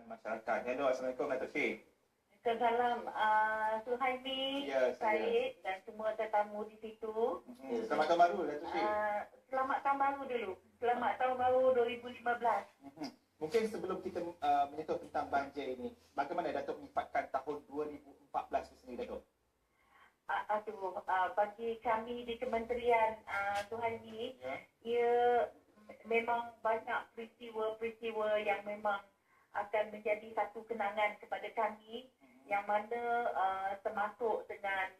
Masyarakat. Hello, Assalamualaikum Datuk Sri. Salam Suhaimi, Ya, Syed dan semua tetamu di situ. Selamat tahun baru Datuk Sri. Selamat tahun baru dulu. Selamat tahun baru 2015. Mungkin sebelum kita menyentuh tentang banjir ini, bagaimana Datuk menyifatkan tahun 2014 itu sendiri, Datuk? Bagi kami di Kementerian Suhaimi, ia memang banyak peristiwa-peristiwa yang memang akan menjadi satu kenangan kepada kami, yang mana termasuk dengan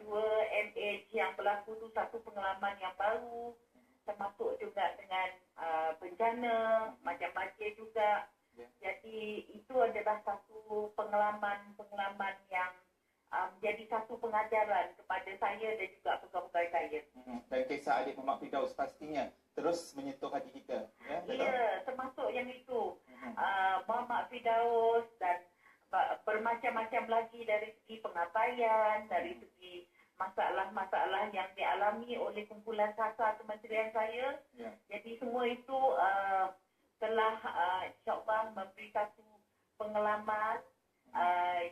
dua MH yang berlaku tu satu pengalaman yang baru, termasuk juga dengan bencana, macam banjir juga. Jadi itu adalah satu pengalaman yang menjadi satu pengajaran kepada saya dan juga pegawai saya. Dan kisah adik Muhammad Firdaus pastinya terus menyentuh hati kita. Ya, termasuk yang itu. Muhammad Firdaus dan bermacam-macam lagi dari segi pengabaian, dari segi masalah-masalah yang dialami oleh kumpulan SASA Kementerian saya. Jadi semua itu telah insyaAllah memberi satu pengalaman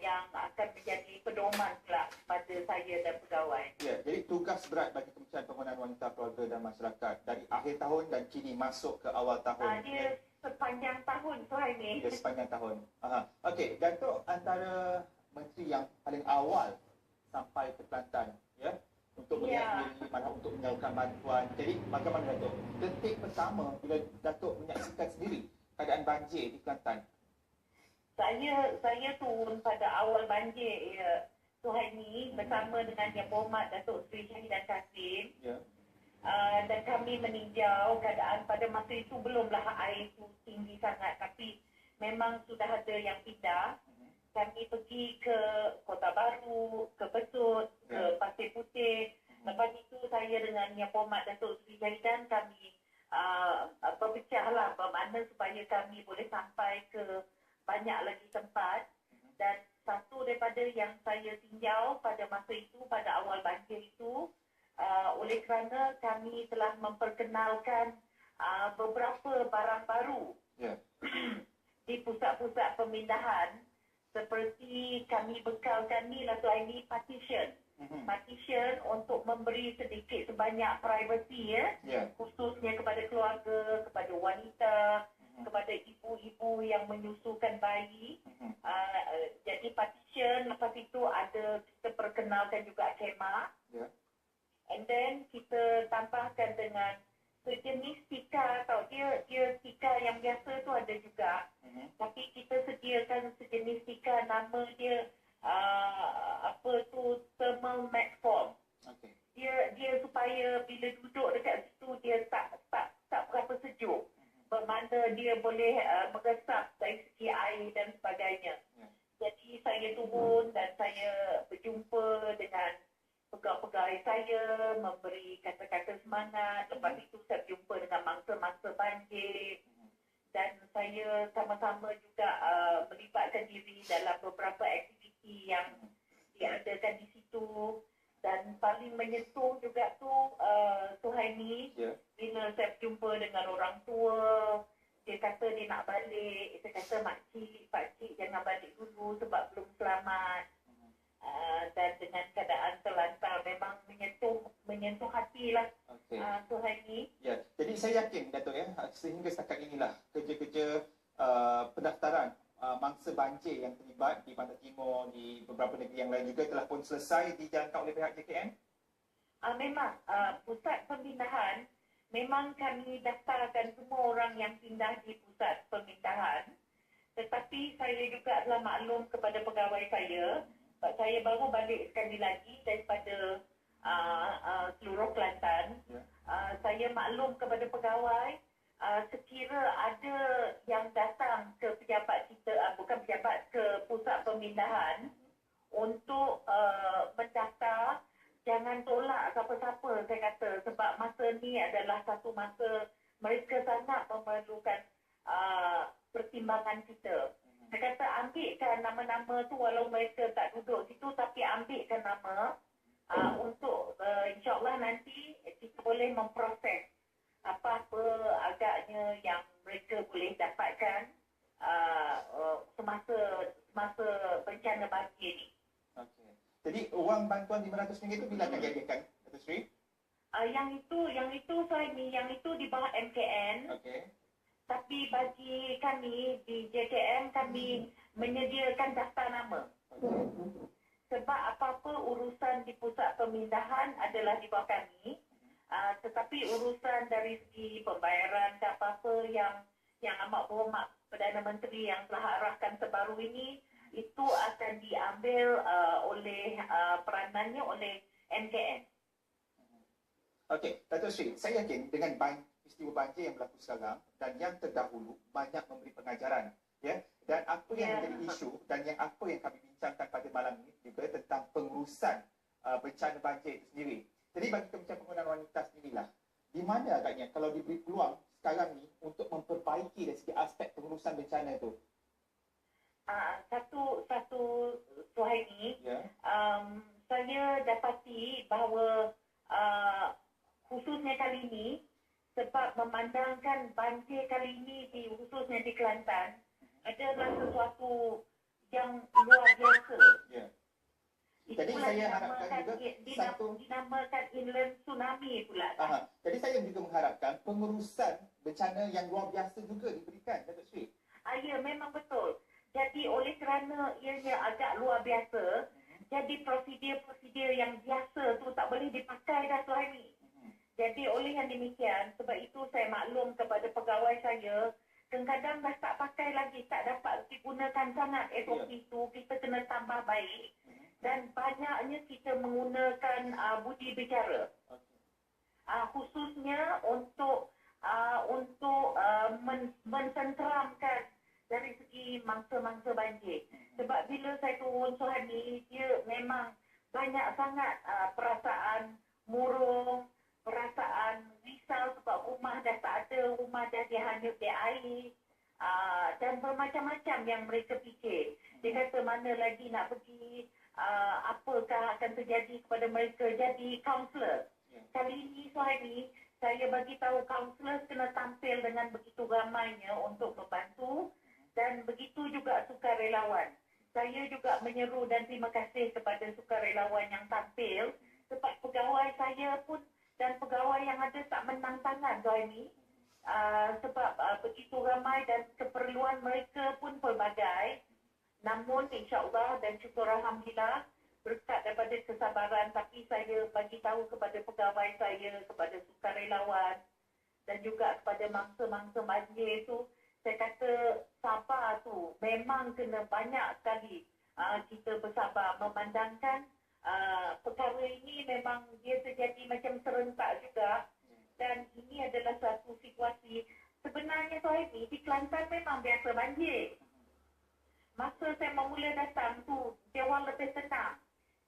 yang akan menjadi pedoman pula kepada saya dan pegawai. Ya, jadi tugas berat bagi Kementerian Pembangunan Wanita, Keluarga dan Masyarakat dari akhir tahun dan kini masuk ke awal tahun. Dia sepanjang tahun Suhaimi. Ya, sepanjang tahun. Okey, Datuk antara menteri yang paling awal sampai ke Kelantan, ya, untuk melihat diri, mana untuk menyalurkan bantuan. Jadi bagaimana Datuk? Detik pertama bila Datuk menyaksikan sendiri keadaan banjir di Kelantan. Saya turun pada awal banjir Suhaimi bersama dengan Yang Berhormat Datuk Seri Syahidan Kasim. Dan kami meninjau keadaan pada masa itu belumlah air itu tinggi sangat, tapi memang sudah ada yang pindah. Kami pergi ke Kota Baru, ke Besut, ke Pasir Putih. Lepas itu saya dengan Yang Berhormat Datuk Seri Syahidan kami berpecahlah bagaimana supaya kami boleh sampai ke banyak lagi tempat. Dan satu daripada yang saya tinjau pada masa itu, pada awal banjir itu, oleh kerana kami telah memperkenalkan beberapa barang baru di pusat-pusat pemindahan, seperti kami bekalkan ni lah ini partition untuk memberi sedikit sebanyak privacy khususnya kepada keluarga, kepada wanita, kepada ibu-ibu yang menyusukan bayi. Jadi partition, lepas itu ada, kita perkenalkan juga khemah. And then kita tambahkan dengan sejenis tikar, atau dia tikar yang biasa tu ada juga. Tapi kita sediakan sejenis tikar, nama dia thermal mat form. Dia supaya bila duduk dekat situ dia tak berapa sejuk. Bermakna dia boleh mengesap dari segi air dan sebagainya. Jadi saya turun dan saya berjumpa dengan pegawai saya, memberi kata-kata semangat. Lepas itu saya berjumpa dengan mangsa-mangsa banjir. Dan saya sama-sama juga melibatkan diri dalam beberapa aktiviti yang diadakan di situ. Dan paling menyentuh juga tu Suhaimi, bila saya berjumpa dengan orang tua, dia kata dia nak balik. Saya kata pakcik jangan balik dulu sebab belum selamat. Dan dengan keadaan terlantar memang menyentuh hatilah Suhaimi. Ya, jadi saya yakin Datuk sehingga setakat inilah kerja-kerja pendaftaran mangsa banjir yang terlibat di Pantai Timur, di beberapa negeri yang lain juga telah pun selesai dijangkau oleh pihak JKN? Memang pusat pemindahan, memang kami daftarkan semua orang yang pindah di pusat pemindahan. Tetapi saya juga telah maklum kepada pegawai saya, saya baru balik sekali lagi daripada seluruh Kelantan. Saya maklum kepada pegawai, sekira ada yang datang ke pejabat kita, bukan pejabat, ke pusat pemindahan untuk mendaftar, jangan tolak siapa-siapa, saya kata, sebab masa ni adalah satu masa mereka sangat memerlukan pertimbangan kita. Saya kata ambilkan nama-nama tu walau mereka tak duduk situ, tapi ambilkan nama untuk insyaAllah nanti kita boleh memproses apa-apa agaknya yang mereka boleh dapatkan semasa bencana banjir ni. Okey. Jadi wang bantuan RM500 itu bila akan diadakan, Datuk Seri? Yang itu Suhaimi, yang itu di bawah MKN. Okey. Tapi bagi kami di JKM, kami menyediakan daftar nama. Sebab apa-apa urusan di pusat pemindahan adalah di bawah kami. Tetapi urusan dari segi pembayaran dan apa-apa yang amat berhormat Perdana Menteri yang telah arahkan terbaru ini, itu akan diambil oleh peranannya oleh MKN. Okey, Datuk Seri, saya yakin dengan peristiwa banjir yang berlaku sekarang dan yang terdahulu banyak memberi pengajaran, ya. Dan apa yang menjadi isu dan yang apa yang kami bincangkan pada malam ini juga tentang pengurusan bencana banjir itu sendiri. Jadi bagi Kementerian Pembangunan Wanita sendirilah, di mana agaknya kalau diberi peluang sekarang ni untuk memperbaiki dari segi aspek pengurusan bencana itu? Satu Suhaimi, saya dapati bahawa khususnya kali ini, sebab memandangkan banjir kali ini khususnya di Kelantan adalah sesuatu yang luar biasa. Jadi saya harapkan juga dinamakan inland tsunami pula. Jadi saya juga mengharapkan pengurusan bencana yang luar biasa juga diberikan, Datuk Seri. Ya, memang betul. Jadi oleh kerana ianya agak luar biasa, jadi prosedur-prosedur yang biasa tu tak boleh dipakai dah Suhaimi. Jadi oleh yang demikian, sebab itu saya maklum kepada pegawai saya, kadang-kadang dah tak pakai lagi, tak dapat digunakan sangat SOP itu, kita kena tambah baik. Dan banyaknya kita menggunakan budi bicara. Khususnya untuk mententeramkan dari segi mangsa-mangsa banjir. Sebab bila saya turun Suhaimi, dia memang banyak sangat perasaan murung, perasaan risau sebab rumah dah tak ada, rumah dah dihanyut di air, dan bermacam-macam yang mereka fikir. Dia kata mana lagi nak pergi, apakah akan terjadi kepada mereka. Jadi kaunselor. Kali ini Suhaimi, saya bagi tahu kaunselor kena tampil dengan begitu ramainya untuk membantu, dan begitu juga sukarelawan. Saya juga menyeru dan terima kasih kepada sukarelawan yang tampil, sebab pegawai saya pun dan pegawai yang ada tak menang tangan Suhaimi, sebab begitu ramai dan keperluan mereka pun pelbagai. Namun insya-Allah dan syukur alhamdulillah berkat daripada kesabaran, tapi saya bagi tahu kepada pegawai saya, kepada sukarelawan dan juga kepada mangsa-mangsa banjir itu, saya kata sabar tu memang kena banyak sekali kita bersabar, memandangkan perkara ini memang dia terjadi macam serentak juga, dan ini adalah satu situasi sebenarnya Suhaimi di Kelantan memang biasa banjir. Masa saya mula datang tu dia orang lebih tenang,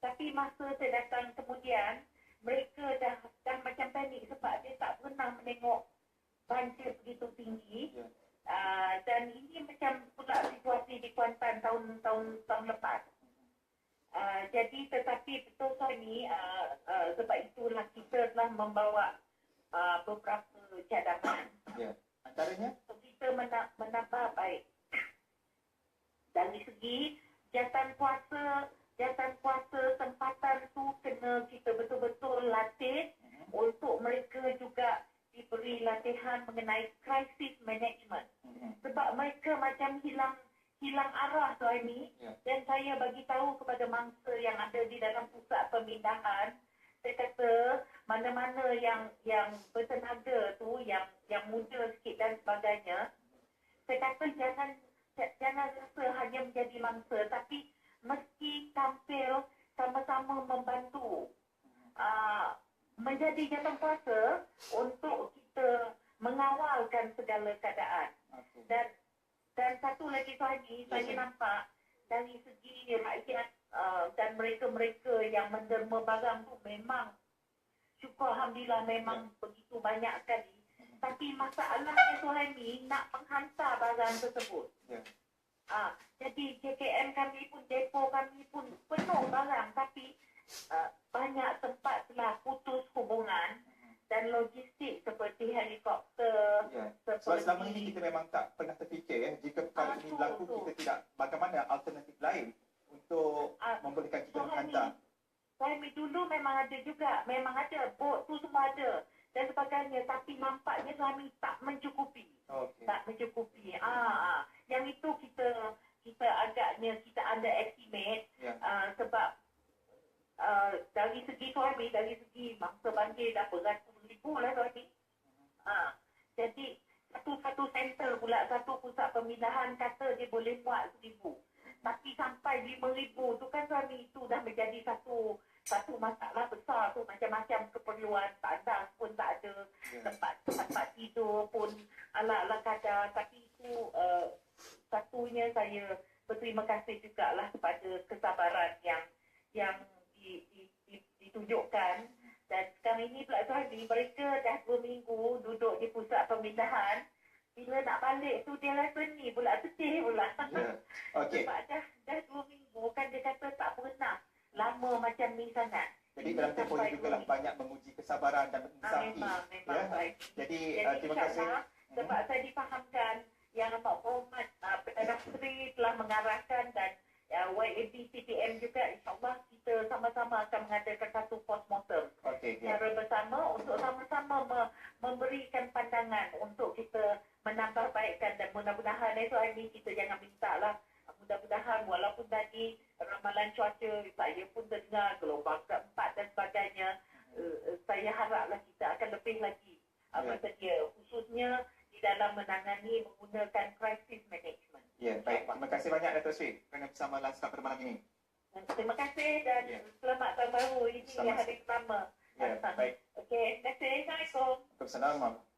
tapi masa saya datang kemudian mereka dah macam panik sebab dia tak pernah menengok banjir begitu tinggi. Dan ini macam pula situasi di Kelantan tahun lepas. Jadi tetapi betul Suhaimi, sebab itulah kita telah membawa beberapa cadangan. Antaranya? Kita menambah baik. Dari segi jawatan kuasa tempatan tu kena kita betul-betul latih untuk mereka juga diberi latihan mengenai crisis management. Sebab mereka macam hilang arah Suhaimi. Dan saya bagi tahu kepada mangsa yang ada di dalam pusat pemindahan, saya kata mana-mana yang bertenaga tu, yang muda sikit dan sebagainya, saya kata jangan rasa hanya menjadi mangsa, tapi mesti tampil sama-sama membantu menjadi jawatankuasa untuk kita mengawalkan segala keadaan. Dan satu lagi Suhaimi, saya nampak dari segi rakyat dan mereka-mereka yang menderma barang tu memang syukur alhamdulillah memang begitu banyak sekali. Tapi masalahnya Suhaimi nak menghantar barang tersebut. Jadi JKM kami pun, depo kami pun penuh barang, tapi banyak tempat telah putus hubungan dan logistik seperti helikopter, Ya. Sebab selama ini kita memang tak pernah terfikir jika perkara ini berlaku, kita tidak, bagaimana alternatif lain untuk membolehkan kita menghantar. Suami dulu memang ada juga, memang ada, bot tu semua ada dan sebagainya, tapi nampaknya suami tak mencukupi. Okay. Tak mencukupi. Yang itu kita agaknya kita underestimate sebab dari segi suami, dari segi mangsa banjir dah beratus ribu lah suami. Jadi satu center pula, satu pusat pemindahan kata dia boleh muat 1,000. Tapi sampai 5,000 tu kan suami, itu dah menjadi satu masalah besar tu, macam-macam keperluan, tandas pun tak ada, tempat tidur pun ala-ala kadar. Tapi itu satunya saya berterima kasih jugalah kepada kesabaran yang ditunjukkan. Dan sekarang ini pula suami, mereka dah 2 minggu duduk di pusat pemindahan. Bila nak balik tu dia rasa ni pula sedih pula. Okay. Sebab dah 2 minggu kan dia kata tak pernah lama macam ni sangat. Jadi dalam tempoh ini juga lah banyak menguji kesabaran dan mensafi. Memang baik. Jadi terima kasih. Sebab saya difahamkan yang Pak Muhammad Perdana Menteri telah mengarahkan dan YAB CPM juga, insyaAllah kita sama-sama akan mengadakan satu postmortem secara bersama untuk sama-sama memberikan pandangan untuk kita menambah baikkan. Dan mudah-mudahan ini kita jangan minta lah, mudah-mudahan walaupun tadi ramalan cuaca saya pun dengar gelombang keempat dan sebagainya, saya haraplah kita akan lebih lagi bersedia, khususnya di dalam menangani menggunakan crisis management. Ya, baik. Terima kasih banyak Dato' Sri kerana bersama Lansar pada malam ini. Terima kasih dan selamat tahun baru. Ini hari pertama. Ya, baik. Okey, terima kasih. Assalamualaikum. Waalaikumsalam.